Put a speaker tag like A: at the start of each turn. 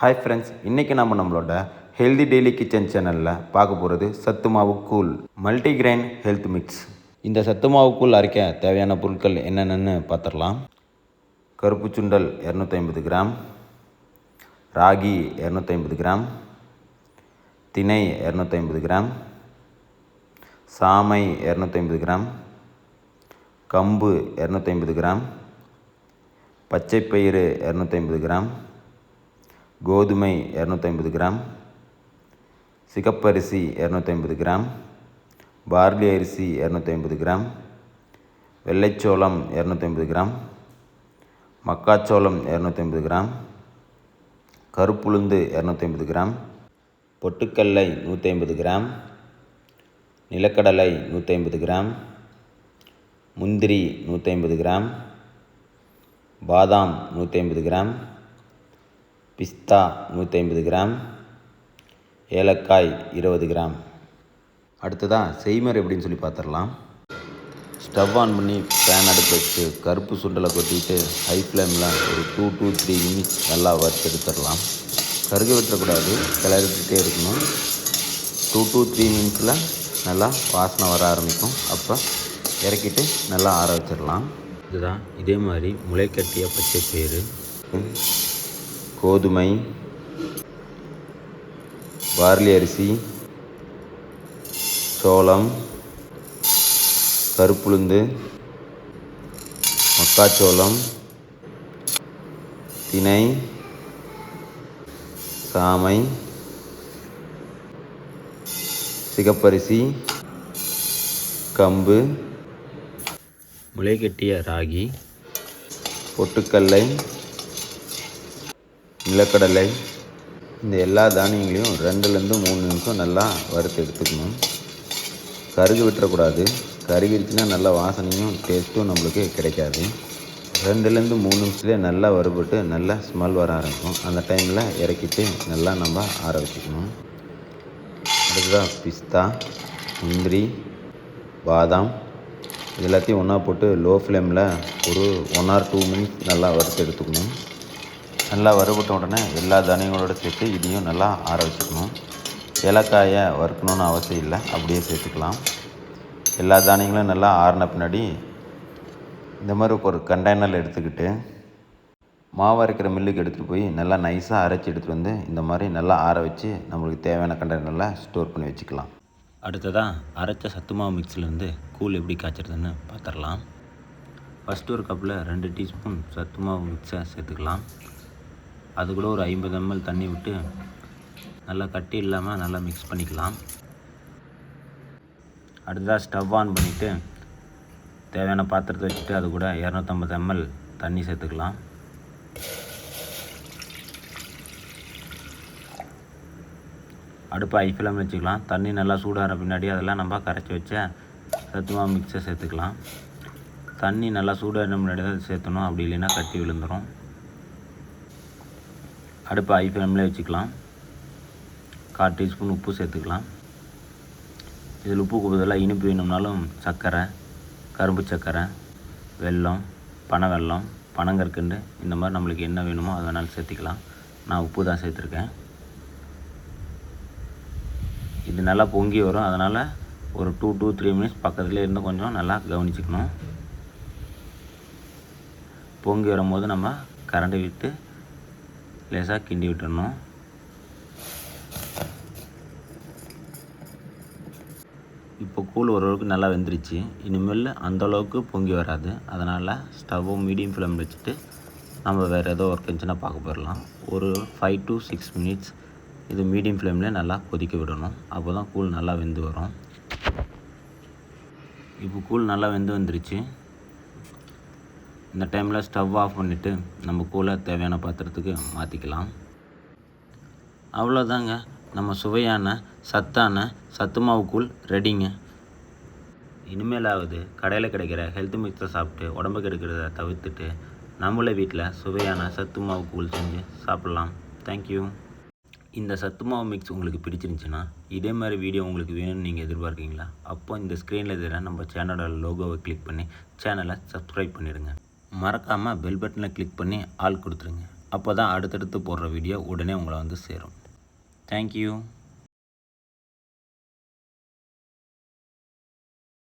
A: Hi friends, இன்றைக்கி நம்ம நம்மளோட ஹெல்தி டெய்லி கிச்சன் சேனலில் பார்க்க போகிறது சத்து மாவு கூழ் மல்டிகிரெயின் ஹெல்த் மிக்ஸ். இந்த சத்து மாவு கூழ் அரைக்க தேவையான பொருட்கள் என்னென்னு பார்த்துடலாம். கருப்பு சுண்டல் 250 கிராம், ராகி 250 கிராம், திணை 250 கிராம், சாமை 250 கிராம், கம்பு 250 கிராம், பச்சைப்பயிறு 250 கிராம், கோதுமை 250 கிராம், சிகப்பரிசி 250 கிராம், பார்லி அரிசி 250 கிராம், வெள்ளைச்சோளம் 250 கிராம், மக்காச்சோளம் 250 கிராம், கருப்புளுந்து 250 கிராம், பொட்டுக்கடலை 150 கிராம், நிலக்கடலை 150 கிராம், முந்திரி 150 கிராம், பாதாம் 150 கிராம், பிஸ்தா 150 கிராம், ஏலக்காய் 20 கிராம். அடுத்ததாக செய்முறை எப்படின்னு சொல்லி பார்த்துடலாம். ஸ்டவ் ஆன் பண்ணி பேன் அடுப்பு வச்சு கருப்பு சுண்டலை கொட்டிட்டு ஹை ஃப்ளேமில் ஒரு 2 to 3 மினிட்ஸ் நல்லா வறுத்து எடுத்துடலாம். கருக விட்டுறக்கூடாது, கிளறிக்கிட்டே இருக்கணும். 2 to 3 மினிட்ஸில் நல்லா வாசனை வர ஆரம்பிக்கும். அப்போ இறக்கிட்டு நல்லா ஆற வச்சிடலாம். இதுதான் இதே மாதிரி முளைக்கட்டிய பச்சை பயிறு, கோதுமை, பார்லி அரிசி, சோளம், கருப்புளுந்து, மக்காச்சோளம், திணை, சாமை, சிகப்பரிசி, கம்பு, முளைக்கட்டிய ராகி, பொட்டுக்கடலை, நிலக்கடலை, இந்த எல்லா தானியங்களையும் 2லேருந்து 3 நிமிஷம் நல்லா வறுத்து எடுத்துக்கணும். கருகு விட்டுறக்கூடாது. கருகிருச்சுன்னா நல்லா வாசனையும் டேஸ்ட்டும் நம்மளுக்கு கிடைக்காது. 2லேருந்து 3 நிமிஷத்துலேயே நல்லா வறுபட்டு நல்லா ஸ்மெல் வர ஆரம்பிக்கும். அந்த டைமில் இறக்கிட்டு நல்லா நம்ம ஆற வச்சுக்கணும். அடுத்ததாக பிஸ்தா, முந்திரி, பாதாம் இது எல்லாத்தையும் ஒன்றா போட்டு லோ ஃப்ளேமில் ஒரு 1 or 2 மினிட்ஸ் நல்லா வறுத்து எடுத்துக்கணும். நல்லா வறுபட்ட உடனே எல்லா தானியங்களோடு சேர்த்து இதையும் நல்லா ஆற வச்சுக்கணும். ஏலக்காயை வறுக்கணுன்னு அவசியம் இல்லை, அப்படியே சேர்த்துக்கலாம். எல்லா தானியங்களும் நல்லா ஆறின பின்னாடி இந்த மாதிரி ஒரு கண்டெய்னரில் எடுத்துக்கிட்டு மாவு அரைக்கிற மில்லுக்கு எடுத்துகிட்டு போய் நல்லா நைஸாக அரைச்சி எடுத்துகிட்டு வந்து இந்த மாதிரி நல்லா ஆற வச்சு நம்மளுக்கு தேவையான கண்டெய்னரில் ஸ்டோர் பண்ணி வச்சுக்கலாம். அடுத்ததாக அரைச்ச சத்து மாவு மிக்ஸிலேருந்து கூழ் எப்படி காய்ச்சறதுன்னு பார்த்துடலாம். ஃபஸ்ட்டு ஒரு கப்பில் 2 டீஸ்பூன் சத்து மாவு மிக்ஸை சேர்த்துக்கலாம். அது கூட ஒரு 50 ml தண்ணி விட்டு நல்லா கட்டி இல்லாமல் நல்லா மிக்ஸ் பண்ணிக்கலாம். அடுத்ததாக ஸ்டவ் ஆன் பண்ணிவிட்டு தேவையான பாத்திரத்தை வச்சுட்டு அது கூட 250 ml தண்ணி சேர்த்துக்கலாம். அடுப்பை ஹை ஃப்ளேமில் வச்சுக்கலாம். தண்ணி நல்லா சூடாகிற பின்னாடி அதெல்லாம் நம்ம கரைச்சி வச்ச சத்துமா மிக்ஸை சேர்த்துக்கலாம். தண்ணி நல்லா சூடாகிற முன்னாடி தான் சேர்த்தணும், அப்படி இல்லைன்னா கட்டி விழுந்துடும். அடுப்பை ஹை ஃப்ளேமில் வச்சுக்கலாம். 1/4 டீஸ்பூன் உப்பு சேர்த்துக்கலாம். இதில் உப்புக்கு பதிலாக இனிப்பு வேணும்னாலும் சர்க்கரை, கரும்பு சர்க்கரை, வெல்லம், பனை வெல்லம், பனங்கற்கண்டு இந்த மாதிரி நம்மளுக்கு என்ன வேணுமோ அது வேணாலும் சேர்த்துக்கலாம். நான் உப்பு தான் சேர்த்துருக்கேன். இது நல்லா பொங்கி வரும், அதனால் ஒரு 2 to 3 மினிட்ஸ் பக்கத்துலேயே இருந்து கொஞ்சம் நல்லா கவனிச்சுக்கணும். பொங்கி வரும்போது நம்ம கரண்டி விட்டு லேசாக கிண்டி விட்டுடணும். இப்போ கூழ் ஓரளவுக்கு நல்லா வெந்துருச்சு. இனிமேல் அந்தளவுக்கு பொங்கி வராது. அதனால் ஸ்டவ்வை மீடியம் ஃப்ளேம் வச்சுட்டு நம்ம வேறு ஏதோ ஒர்க் இருந்துச்சுன்னா பார்க்க போயிடலாம். ஒரு 5 to 6 மினிட்ஸ் இது மீடியம் ஃப்ளேம்லேயே நல்லா கொதிக்க விடணும். அப்போ தான் கூழ் நல்லா வெந்து வரும். இப்போ கூழ் நல்லா வெந்து வந்துருச்சு. இந்த டைமில் ஸ்டவ் ஆஃப் பண்ணிவிட்டு நம்ம கூழை தேவையான பாத்திரத்துக்கு மாற்றிக்கலாம். அவ்வளோதாங்க, நம்ம சுவையான சத்தான சத்து மாவு கூழ் ரெடிங்க. இனிமேலாவது கடையில் கிடைக்கிற ஹெல்த் மிக்ஸை சாப்பிட்டு உடம்பு கெடுக்கிறத தவிர்த்துட்டு நம்மளே வீட்டில் சுவையான சத்து மாவு கூழ் செஞ்சு சாப்பிட்லாம். தேங்க்யூ. இந்த சத்து மாவு மிக்ஸ் உங்களுக்கு பிடிச்சிருந்துச்சுன்னா இதே மாதிரி வீடியோ உங்களுக்கு வேணும்னு நீங்கள் எதிர்பார்க்குறீங்களா? அப்போ இந்த ஸ்க்ரீனில் இருக்கிற நம்ம சேனலோட லோகோவை கிளிக் பண்ணி சேனலை சப்ஸ்கிரைப் பண்ணிடுங்க. மறக்காமல் பெல் பட்டனை கிளிக் பண்ணி ஆல் கொடுத்துருங்க. அப்போ தான் அடுத்தடுத்து போடுற வீடியோ உடனே உங்களை வந்து சேரும். தேங்க்யூ.